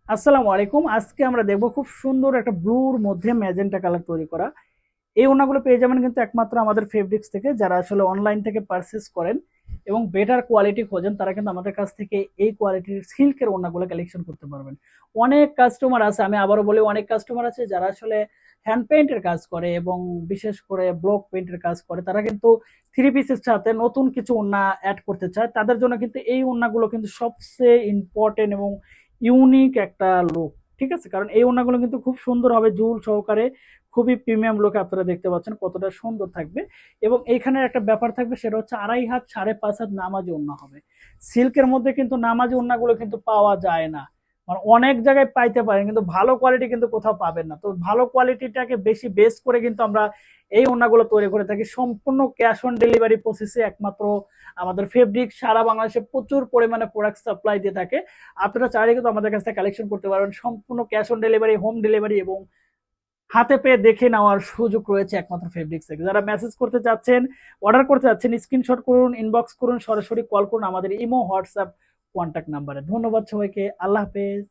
আসসালামু আলাইকুম। আজকে আমরা দেখব খুব সুন্দর একটা ব্লুর মধ্যে ম্যাজেন্টা কালার তৈরি করা। এই ওড়নাগুলো পেয়ে যাবেন কিন্তু একমাত্র আমাদের ফেব্রিক্স থেকে। যারা আসলে অনলাইন থেকে পারচেজ করেন এবং বেটার কোয়ালিটি খোঁজেন তারা কিন্তু আমাদের কাছ থেকে এই কোয়ালিটির সিল্কের ওড়নাগুলো কালেকশন করতে পারবেন। অনেক কাস্টমার আছে, আমি আবারও বলি, অনেক কাস্টমার আছে যারা আসলে হ্যান্ড পেইন্টের কাজ করে এবং বিশেষ করে ব্লক পেইন্টের কাজ করে। তারা কিন্তু থ্রি পিসের সাথে নতুন কিছু ওড়না অ্যাড করতে চায়। তাদের জন্য কিন্তু এই ওড়নাগুলো কিন্তু সবচেয়ে ইম্পর্টেন্ট এবং ইউনিক একটা লুক। ঠিক আছে, কারণ এই ওড়নাগুলো কিন্তু খুব সুন্দর হবে ঝুল সহকারে, খুবই প্রিমিয়াম লুকে আপনারা দেখতে পাচ্ছেন কতটা সুন্দর থাকবে। এবং এইখানে একটা ব্যাপার থাকবে, সেটা হচ্ছে 2.5 হাত 5.5 হাত নামাজি ওড়না হবে। সিল্কের মধ্যে কিন্তু নামাজি ওড়নাগুলো কিন্তু পাওয়া যায় না, মানে অনেক জায়গায় পাইতে পারেন কিন্তু ভালো কোয়ালিটি কিন্তু কোথাও পাবেন না। তো ভালো কোয়ালিটিটাকে বেশি বেস করে কিন্তু আমরা এই ওড়নাগুলো তৈরি করে থাকি সম্পূর্ণ ক্যাশ অন ডেলিভারি প্রসেসে। একমাত্র আমাদের ফেব্রিক সারা বাংলাদেশে প্রচুর পরিমাণে প্রোডাক্ট সাপ্লাই দিয়ে থাকে। আপনারা চাইলে কিন্তু আমাদের কাছ থেকে কালেকশন করতে পারবেন সম্পূর্ণ cash on delivery, home delivery এবং হাতে পেয়ে দেখে নেওয়ার সুযোগ রয়েছে একমাত্র ফেব্রিক্স থেকে। যারা মেসেজ করতে চাচ্ছেন, অর্ডার করতে চাচ্ছেন, স্ক্রিনশট করুন, ইনবক্স করুন, সরাসরি কল করুন আমাদের ইমো, হোয়াটসঅ্যাপ কন্ট্যাক্ট নাম্বারে। ধন্যবাদ সবাইকে, আল্লাহ হাফেজ।